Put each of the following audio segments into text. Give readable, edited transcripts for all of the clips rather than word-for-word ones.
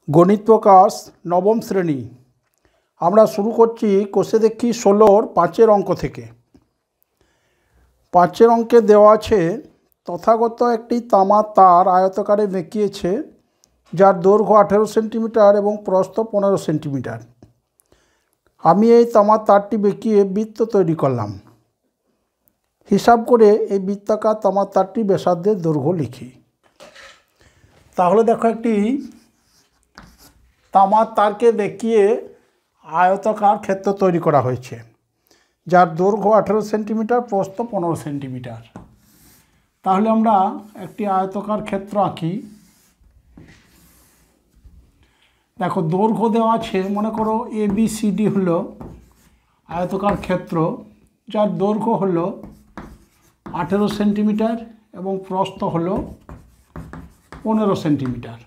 গণিত প্রকাশ নবম শ্রেণী। আমরা শুরু করছি কোষে দেখি 16-র 5-এর অঙ্ক থেকে। 5-এর অঙ্কে দেওয়া আছে তথাগত একটি তামার তার আয়তকারে বেঁকিয়েছে, যার দৈর্ঘ্য 18 সেন্টিমিটার এবং প্রস্থ 15 সেন্টিমিটার। আমি এই তামার তারটি বেঁকিয়ে বৃত্ত তৈরি করলাম। হিসাব করে এই বৃত্তাকার তামার তারটি ব্যাসার্ধের দৈর্ঘ্য লিখি। তাহলে দেখো, একটি তামার তারকে বেঁকিয়ে আয়তাকার ক্ষেত্র তৈরি করা হয়েছে, যার দৈর্ঘ্য 18 সেন্টিমিটার, প্রস্থ 15 সেন্টিমিটার। তাহলে আমরা একটি আয়তাকার ক্ষেত্র আঁকি। দেখো, দৈর্ঘ্য দেওয়া আছে, মনে করো ABCD হলো আয়তাকার ক্ষেত্র, যার দৈর্ঘ্য হলো 18 সেন্টিমিটার এবং প্রস্থ হলো 15 সেন্টিমিটার।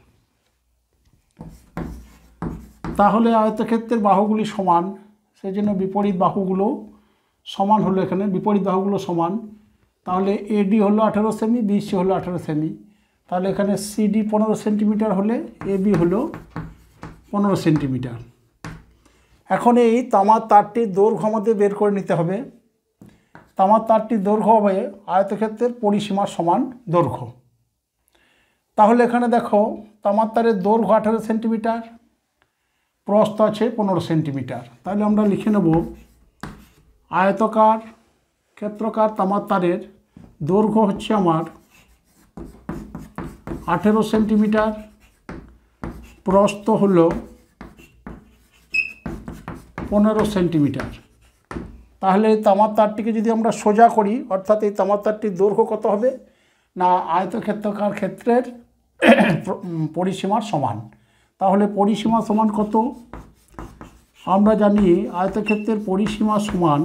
তাহলে আয়তক্ষেত্রের বাহুগুলি সমান, সেই জন্য বিপরীত বাহুগুলো সমান হলো। এখানে বিপরীত বাহুগুলো সমান, তাহলে AD হলো 18 সেমি, BC হলো 18 সেমি। তাহলে এখানে CD 15 সেন্টিমিটার হলে AB হলো 15 সেন্টিমিটার। এখন এই তামার তারটির দৈর্ঘ্য আমাদের বের করে নিতে হবে। তামার তারটির দৈর্ঘ্য হবে আয়তক্ষেত্রের পরিসীমার সমান দৈর্ঘ্য। তাহলে এখানে দেখো, তামার তারের দৈর্ঘ্য 18 সেন্টিমিটার, প্রস্থ আছে 15 সেন্টিমিটার। তাহলে আমরা লিখে নেব আয়তকার ক্ষেত্রকার তামার তারের দৈর্ঘ্য হচ্ছে আমার 18 সেন্টিমিটার, প্রস্থ হলো 15 সেন্টিমিটার। তাহলে তামার তারটিকে যদি আমরা সোজা করি, অর্থাৎ এই তামার তারটির দৈর্ঘ্য কত হবে না আয়তক্ষেত্রকার ক্ষেত্রের পরিসীমার সমান। তাহলে পরিসীমা সমান কত? আমরা জানি আয়তক্ষেত্রের পরিসীমা সমান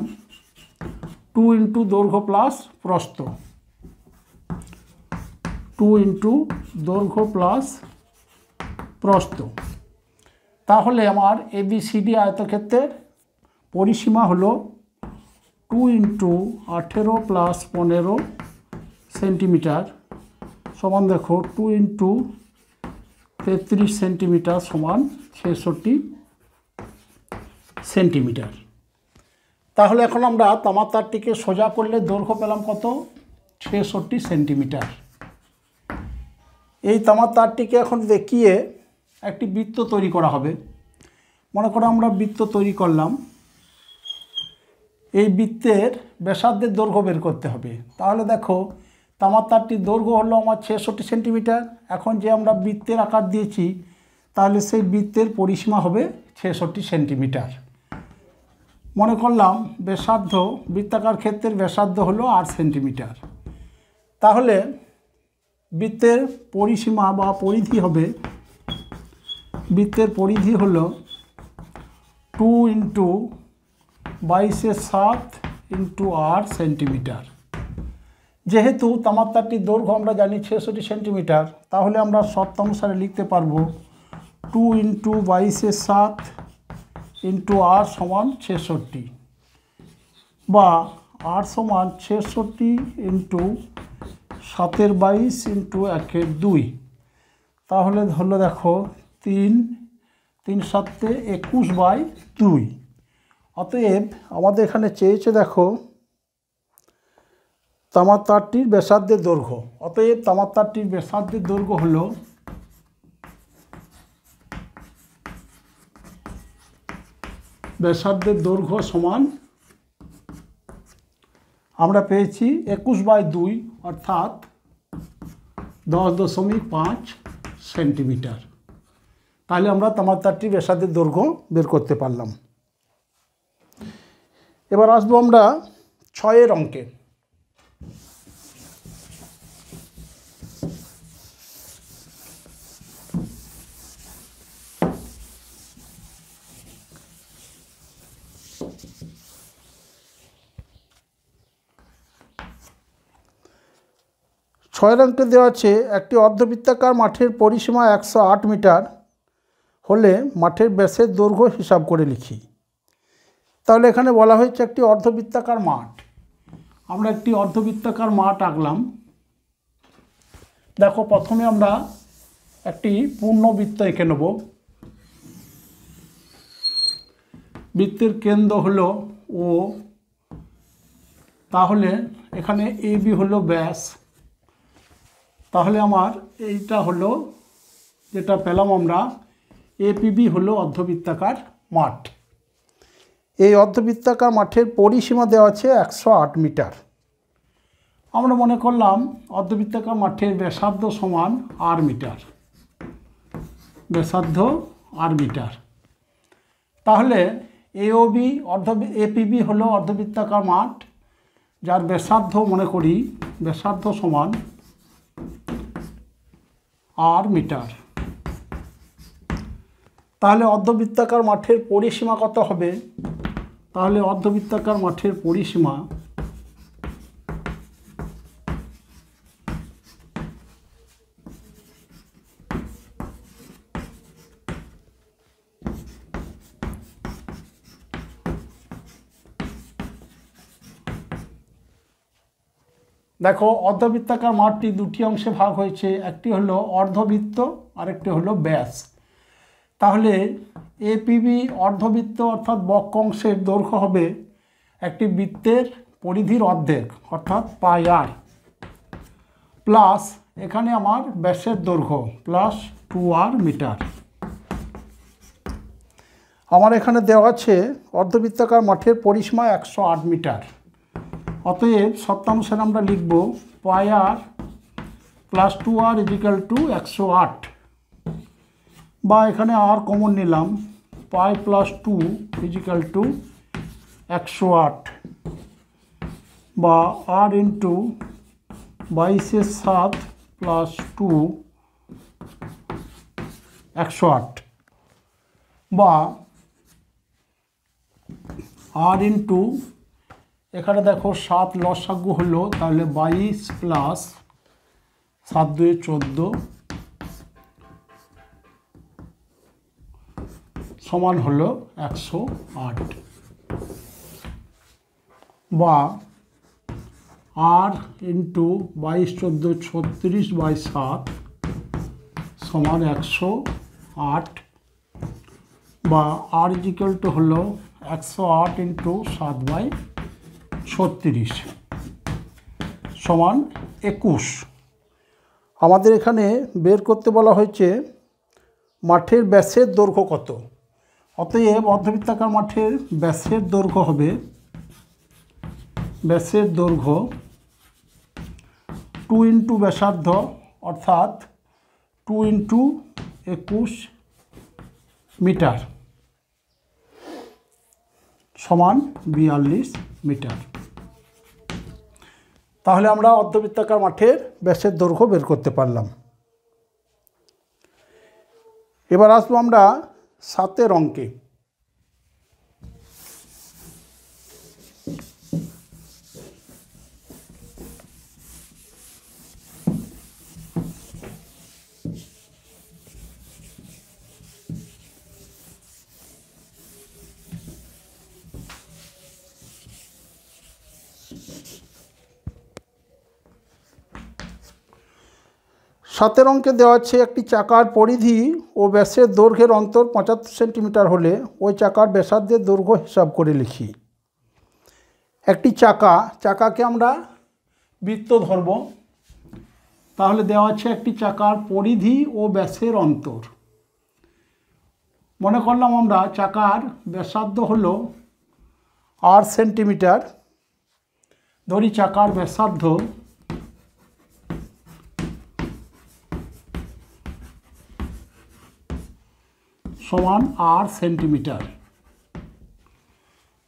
2 ইন্টু দৈর্ঘ্য প্লাস প্রস্থ, 2 ইন্টু দৈর্ঘ্য প্লাস প্রস্থ। তাহলে আমার ABCD আয়তক্ষেত্রের পরিসীমা হলো 2 ইন্টু 18 প্লাস 15 সেন্টিমিটার সমান, দেখো 2 ইন্টু 33 সেন্টিমিটার সমান 66 সেন্টিমিটার। তাহলে এখন আমরা তামার তারটিকে সোজা করলে দৈর্ঘ্য পেলাম কত? 66 সেন্টিমিটার। এই তামার তারটিকে এখন দেখিয়ে একটি বৃত্ত তৈরি করা হবে। মনে করো আমরা বৃত্ত তৈরি করলাম। এই বৃত্তের ব্যাসার্ধের দৈর্ঘ্য বের করতে হবে। তাহলে দেখো, তামার তারটির দৈর্ঘ্য হলো আমার 66 সেন্টিমিটার। এখন যে আমরা বৃত্তের আকার দিয়েছি, তাহলে সেই বৃত্তের পরিসীমা হবে 66 সেন্টিমিটার। মনে করলাম ব্যাসার্ধ, বৃত্তাকার ক্ষেত্রের ব্যাসার্ধ হলো 8 সেন্টিমিটার। তাহলে বৃত্তের পরিসীমা বা পরিধি হবে, বৃত্তের পরিধি হলো 2 ইন্টু 22/7 ইন্টু 8 সেন্টিমিটার। যেহেতু তামার তারটির দৈর্ঘ্য আমরা জানি 66 সেন্টিমিটার, তাহলে আমরা শর্তানুসারে লিখতে পারবো 2 ইন্টু 22/7 ইন্টু 8 সমান 66, বা 8 সমান 66 ইন্টু 7/22 ইন্টু 1/2। তাহলে হলো, দেখো 3 × 7 = 21/2। অতএব আমাদের এখানে চেয়েছে, দেখো, তামার তারটির ব্যাসার্ধের দৈর্ঘ্য। অতএব তামার তারটির ব্যাসার্ধের দৈর্ঘ্য হলো ব্যাসার্ধের দৈর্ঘ্য সমান আমরা পেয়েছি 21/2, অর্থাৎ 10.5 সেন্টিমিটার। তাহলে আমরা তামার তারটির ব্যাসার্ধের দৈর্ঘ্য বের করতে পারলাম। এবার আসবো আমরা 6-এর অঙ্কে। ছয়ের অঙ্কে দেওয়া আছে একটি অর্ধবৃত্তাকার মাঠের পরিসীমা 108 মিটার হলে মাঠের ব্যাসের দৈর্ঘ্য হিসাব করে লিখি। তাহলে এখানে বলা হয়েছে একটি অর্ধবৃত্তাকার মাঠ। আমরা একটি অর্ধবৃত্তাকার মাঠ আঁকলাম। দেখো, প্রথমে আমরা একটি পূর্ণবৃত্ত এঁকে নেব। বৃত্তের কেন্দ্র হলো ও, তাহলে এখানে AB হলো ব্যাস, তাহলে আমার এইটা হলো যেটা পেলাম আমরা APB হলো অর্ধবৃত্তাকার মাঠ। এই অর্ধবৃত্তাকার মাঠের পরিসীমা দেওয়া আছে 108 মিটার। আমরা মনে করলাম অর্ধবৃত্তাকার মাঠের ব্যাসার্ধ সমান r মিটার, ব্যাসার্ধ r মিটার। তাহলে APB হলো অর্ধবৃত্তাকার মাঠ যার ব্যাসার্ধ মনে করি ব্যাসার্ধ সমান r মিটার। তাহলে অর্ধবৃত্তাকার মাঠের পরিসীমা কত হবে? তাহলে অর্ধবৃত্তাকার মাঠের পরিসীমা দেখো, অর্ধবৃত্তাকার মাঠটি দুটি অংশে ভাগ হয়েছে, একটি হলো অর্ধবৃত্ত আর একটি হলো ব্যাস। তাহলে APB অর্ধবৃত্ত অর্থাৎ বক্র অংশের দৈর্ঘ্য হবে একটি বৃত্তের পরিধির অর্ধেক অর্থাৎ πr, প্লাস এখানে আমার ব্যাসের দৈর্ঘ্য প্লাস 2r মিটার। আমার এখানে দেওয়া আছে অর্ধবৃত্তাকার মাঠের পরিসীমা 108 মিটার। অতএব শর্তানুসারে আমরা লিখব πr plus 2r is equal two 108, বা এখানে r কমন নিলাম, পাই প্লাস 2 ইজিক্যাল টু 108, বা r ইন্টু 22/7 প্লাস 2 108, বা r ইন্টু এখানে দেখো 7 লসাগু হলো, তাহলে 22 প্লাস 7 2 14 সমান হলো 108, বা r ইন্টু 22 14 36/7 সমান 108, বা r ইজিক্যাল টু হলো 108 ইন্টু 7/36 সমান 21। আমাদের এখানে বের করতে বলা হয়েছে মাঠের ব্যাসের দৈর্ঘ্য কত। অতএব অর্ধবৃত্তাকার মাঠের ব্যাসের দৈর্ঘ্য হবে, ব্যাসের দৈর্ঘ্য 2 ইন্টু ব্যাসার্ধ অর্থাৎ 2 ইন্টু 21 মিটার সমান 42 মিটার। তাহলে আমরা অর্ধবৃত্তাকার মাঠের ব্যাসের দৈর্ঘ্য বের করতে পারলাম। এবার আসবো আমরা 7 অঙ্কে। সাতের অঙ্কে দেওয়া আছে একটি চাকার পরিধি ও ব্যাসের দৈর্ঘ্যের অন্তর 75 সেন্টিমিটার হলে ওই চাকার ব্যাসার্ধের দৈর্ঘ্য হিসাব করে লিখি। একটি চাকাকে আমরা বৃত্ত ধরব, তাহলে দেওয়া আছে একটি চাকার পরিধি ও ব্যাসের অন্তর। মনে করলাম আমরা চাকার ব্যাসার্ধ হলো 8 সেন্টিমিটার, ধরি চাকার ব্যাসার্ধ সমান 8 সেন্টিমিটার।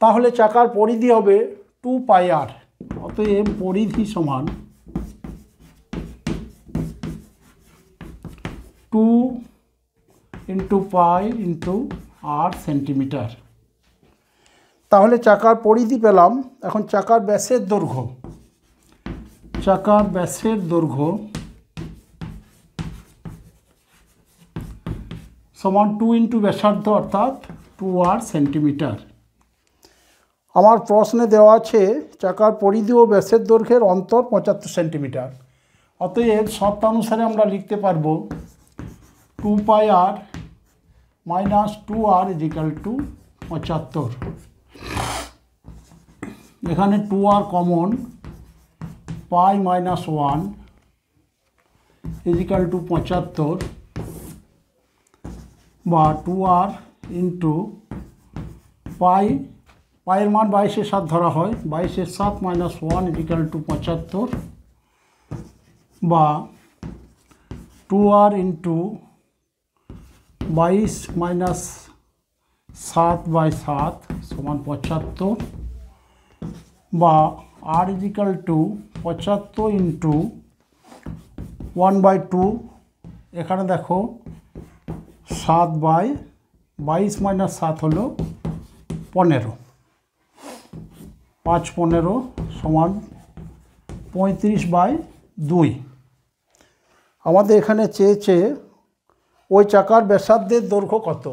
তাহলে চাকার পরিধি হবে 2πr। অতএব পরিধি সমান 2 ইন্টু পাই ইন্টু 8 সেন্টিমিটার। তাহলে চাকার পরিধি পেলাম। এখন চাকার ব্যাসের দৈর্ঘ্য, চাকার ব্যাসের দৈর্ঘ্য সমান 2 ইন্টু ব্যাসার্ধ অর্থাৎ 2r সেন্টিমিটার। আমার প্রশ্নে দেওয়া আছে চাকার পরিধি ও ব্যাসের দৈর্ঘ্যের অন্তর 75 সেন্টিমিটার। অতএব শর্তানুসারে আমরা লিখতে পারবো 2πr minus 2r is equal two 75। এখানে 2r কমন, পাই মাইনাস 1 ইজিক্যাল টু 75 বা 2r ইন্টু পাইয়ের মান 22-এর 7 ধরা হয়, 22-এর 7 মাইনাস 1 ইজিক্যাল টু 75 বা 2r ইন্টু 22 মাইনাস 7/7 সমান 75 বা r ইজিক্যাল টু 75 ইন্টু 1/2। এখানে দেখো 7/22 মাইনাস 7 হলো 15, 5/15 সমান 35/2। আমাদের এখানে চেয়েছে ওই চাকার ব্যাসার্ধের দৈর্ঘ্য কত।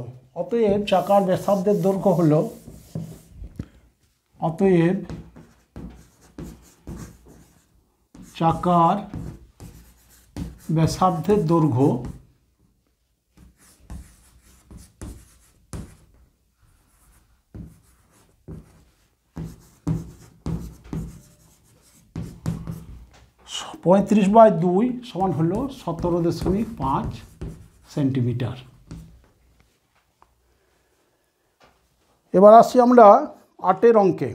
অতএব চাকার ব্যাসার্ধের দৈর্ঘ্য হলো, অতএব চাকার ব্যাসার্ধের দৈর্ঘ্য (35/2) সমান হলো 17.5 সেন্টিমিটার। এবার আসি আমরা 8-এর অঙ্কে।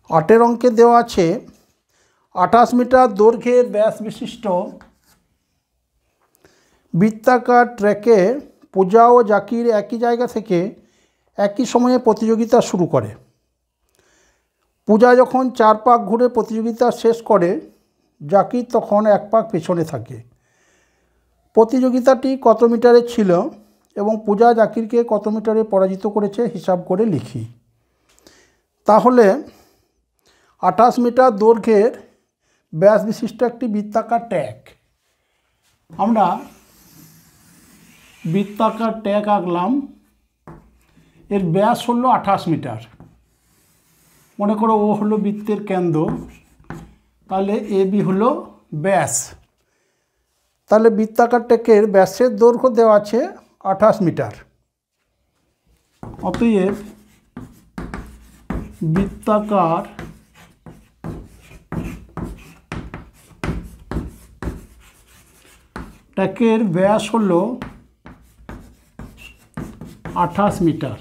আটের অঙ্কে দেওয়া আছে 28 মিটার দৈর্ঘ্যের ব্যাস বিশিষ্ট বৃত্তাকার ট্র্যাকে পূজা ও জাকির একই জায়গা থেকে একই সময়ে প্রতিযোগিতা শুরু করে। পূজা যখন 4 পাক ঘুরে প্রতিযোগিতা শেষ করে, জাকির তখন 1 পাক পেছনে থাকে। প্রতিযোগিতাটি কত মিটারে ছিল এবং পূজা জাকিরকে কত মিটারে পরাজিত করেছে হিসাব করে লিখি। তাহলে 28 মিটার দৈর্ঘ্যের ব্যাস বিশিষ্ট একটি বৃত্তাকার ট্র্যাক, আমরা বৃত্তাকার ট্র্যাক আঁকলাম। এর ব্যাস হলো 28 মিটার। মনে করো ও হলো বৃত্তের কেন্দ্র, তাহলে এবি হলো ব্যাস। তাহলে বৃত্তাকার ট্র্যাকের ব্যাসের দৈর্ঘ্য দেওয়া আছে 28 মিটার। অতএব বৃত্তাকার ট্র্যাকের ব্যাস হলো 28 মিটার।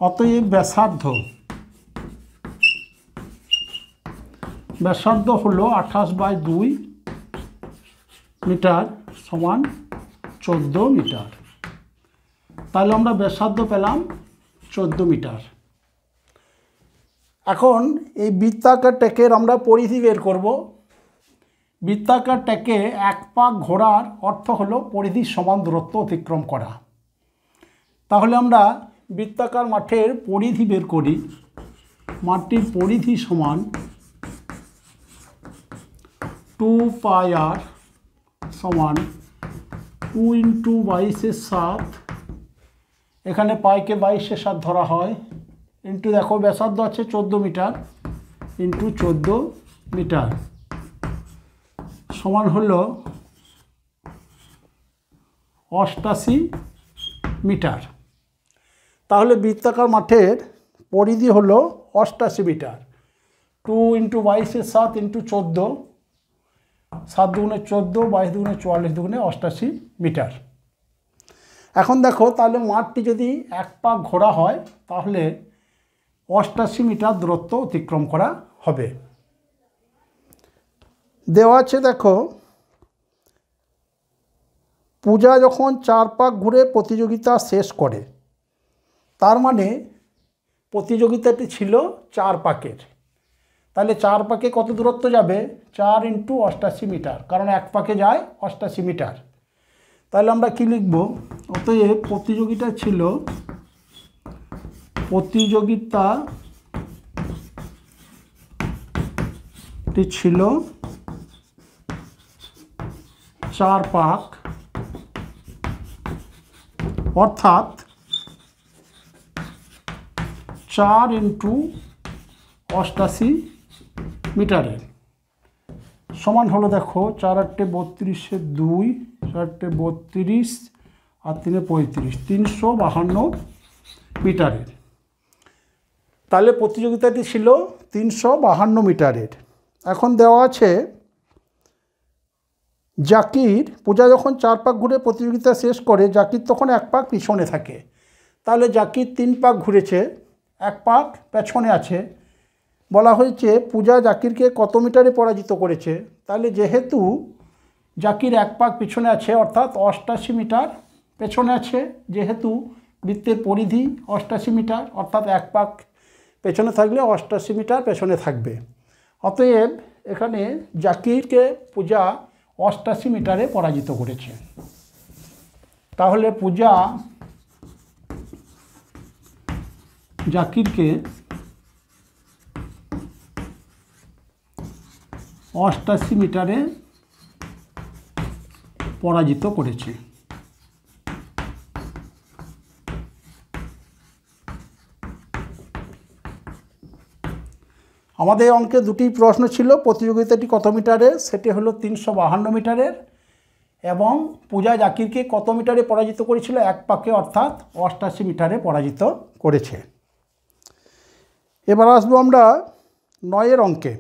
অতএব ব্যাসার্ধ হলো 28/2 মিটার সমান 14 মিটার। তাহলে আমরা ব্যাসার্ধ পেলাম 14 মিটার। এখন এই বৃত্তাকার ট্র্যাকের আমরা পরিধি বের করব। বৃত্তাকার ট্র্যাকে 1 পাক ঘোরার অর্থ হলো পরিধির সমান দূরত্ব অতিক্রম করা। তাহলে আমরা বৃত্তাকার মাঠের পরিধি বের করি। মাঠটির পরিধি সমান 2πr সমান 2 × 22-এর 7, এখানে পাইকে 22-এর 7 ধরা হয়, ইন্টু দেখো ব্যাসার্ধ আছে 14 মিটার, ইন্টু 14 মিটার সমান হলো 88 মিটার। তাহলে বৃত্তাকার মাঠের পরিধি হলো 88 মিটার। 2 × 22-এর 7 into 14, 7 × 2 = 14, 22 × 2 = 44, 2 × 88 metre. এখন দেখো তাহলে মাঠটি যদি 1 পাক ঘোরা হয় তাহলে 88 মিটার দূরত্ব অতিক্রম করা হবে। দেওয়া আছে দেখো পূজা যখন 4 পাক ঘুরে প্রতিযোগিতা শেষ করে, তার মানে প্রতিযোগিতাটি ছিল 4 পাকের। তাহলে 4 পাকে কত দূরত্ব যাবে? 4 × 88 মিটার, কারণ 1 পাকে যায় 88 মিটার। তাহলে আমরা কি লিখব? অতএব প্রতিযোগিতাটি এটি ছিল 4 পাক, অর্থাৎ 4 × 88 মিটারের সমান হলো দেখো 4 × 8 = 32, 2 4 × 8 = 32 আর 3 × 35, 352 মিটারের। তাহলে প্রতিযোগিতাটি ছিল 352 মিটারের। এখন দেওয়া আছে জাকির, পূজা যখন 4 পাক ঘুরে প্রতিযোগিতা শেষ করে, জাকির তখন 1 পাক পিছনে থাকে। তাহলে জাকির 3 পাক ঘুরেছে, 1 পাক পেছনে আছে। বলা হয়েছে পূজা জাকিরকে কত মিটারে পরাজিত করেছে। তাহলে যেহেতু জাকির 1 পাক পিছনে আছে, অর্থাৎ 88 মিটার পেছনে আছে, যেহেতু বৃত্তের পরিধি 88 মিটার, অর্থাৎ 1 পাক পেছনে থাকলে 88 মিটার পেছনে থাকবে। অতএব এখানে জাকিরকে পূজা 88 মিটারে পরাজিত করেছে। তাহলে পূজা জাকিরকে 88 মিটারে পরাজিত করেছে। আমাদের অঙ্কে দুটি প্রশ্ন ছিল, প্রতিযোগিতাটি কত মিটারের, সেটি হলো 352 মিটারের, এবং পূজা জাকিরকে কত মিটারে পরাজিত করেছিল, 1 পাকে, অর্থাৎ 88 মিটারে পরাজিত করেছে। এবার আসবো আমরা 9 অঙ্কে।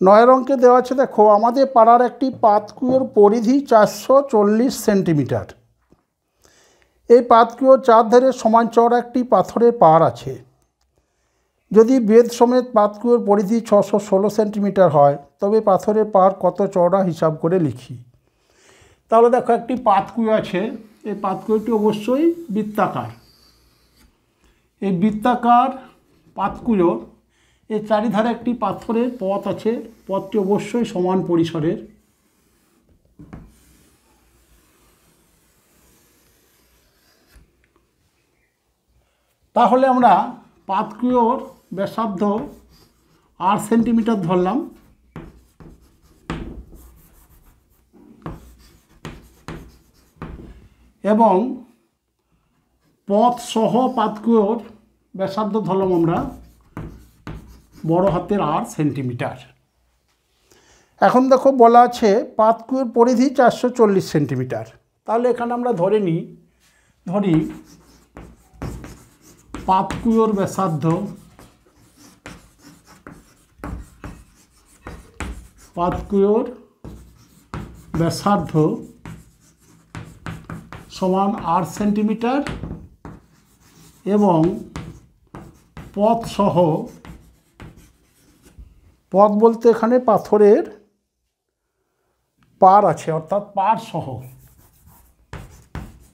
নয়ের অঙ্কে দেওয়া আছে দেখো, আমাদের পাড়ার একটি পাতকুয়োর পরিধি 440 সেন্টিমিটার। এই পাতকুয়োর 4 ধারে সমান চওড়া একটি পাথরের পাড় আছে। যদি বেদ সমেত পাতকুয়োর পরিধি 616 সেন্টিমিটার হয়, তবে পাথরের পাড় কত চওড়া হিসাব করে লিখি। তাহলে দেখো একটি পাতকুয়ো আছে, এই পাতকুয়োটি অবশ্যই বৃত্তাকার। এই বৃত্তাকার পাতকুয়োর এই চারিধারে একটি পাথরের পথ আছে, পথটি অবশ্যই সমান পরিসরের। তাহলে আমরা পাতকুয়োর ব্যাসার্ধ 8 সেন্টিমিটার ধরলাম, এবং পথ সহ পাতকুয়োর ব্যাসার্ধ ধরলাম আমরা বড় হাতের 8 সেন্টিমিটার। এখন দেখো বলা আছে পাতকুয়োর পরিধি 440 সেন্টিমিটার। তাহলে এখানে আমরা ধরি পাতকুয়োর ব্যাসার্ধ সমান 8 সেন্টিমিটার, এবং পথ সহ, পথ বলতে এখানে পাথরের পাড় আছে, অর্থাৎ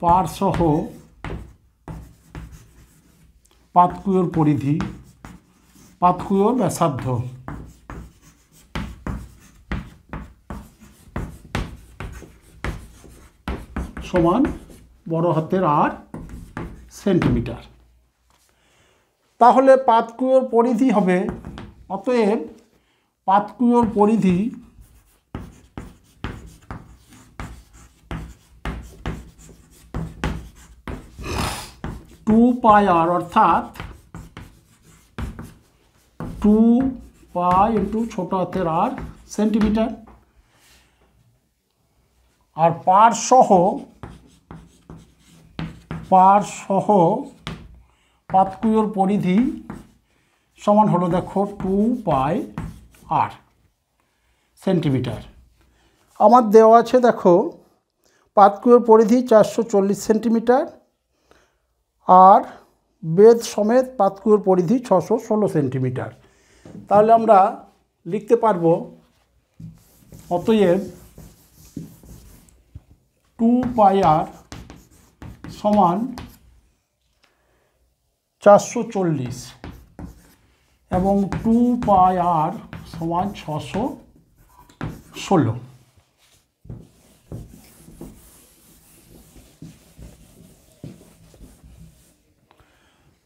পাড় সহ পাতকুয়োর পরিধি, পাতকুয়োর ব্যাসার্ধ সমান বড় হাতের 8 সেন্টিমিটার। তাহলে পাতকুয়োর পরিধি হবে, অতএব পাতকুয়োর পরিধি πr, অর্থাৎ 2π × ছোট হাতের r সেন্টিমিটার। আর পাড় সহ পাতকুয়োর পরিধি সমান হলো দেখো 2πr সেন্টিমিটার। আমার দেওয়া আছে দেখো পাতকুয়োর পরিধি 440 সেন্টিমিটার, আর বেদ সমেত পাতকুয়োর পরিধি 616 সেন্টিমিটার। তাহলে আমরা লিখতে পারবো, অতএব 2πr সমান 440 এবং 2πr সমান 616।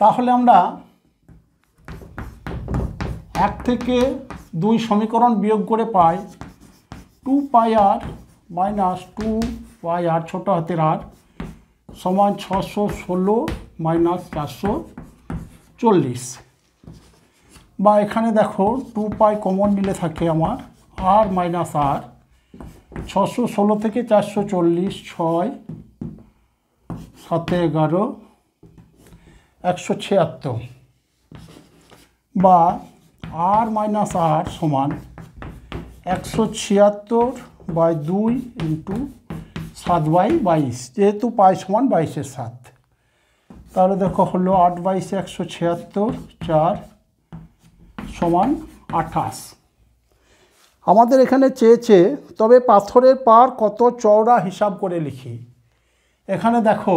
তাহলে আমরা 1 থেকে 2 সমীকরণ বিয়োগ করে পাই 2πr মাইনাস 2πr ছোট হাতের r সমান 616 মাইনাস 440। বা এখানে দেখো 2π কমন নিলে থাকে আমার r মাইনাস r, 616 থেকে 440 6 7 11 176 বা r মাইনাস r সমান 176/2 ইন্টু 7/22, যেহেতু পাই সমান 22/7। তাহলে দেখো হলো 8/22 176, 4 সমান 28। আমাদের এখানে চেয়েছে তবে পাথরের পাড় কত চওড়া হিসাব করে লিখি। এখানে দেখো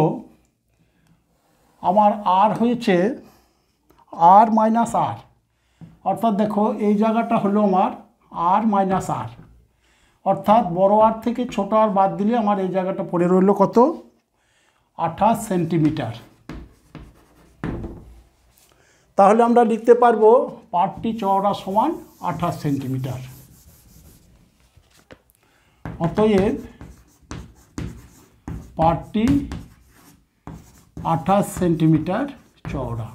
আমার আর হয়েছে আর মাইনাস আর, অর্থাৎ দেখো এই জায়গাটা হলো আমার আর মাইনাস আর, অর্থাৎ বড় আর থেকে ছোট আর বাদ দিলে আমার এই জায়গাটা পড়ে রইল কত 28 সেন্টিমিটার। তাহলে আমরা লিখতে পারবো পাড়টি চওড়া সমান 28 সেন্টিমিটার। অতএব পাড়টি 28 সেন্টিমিটার চওড়া।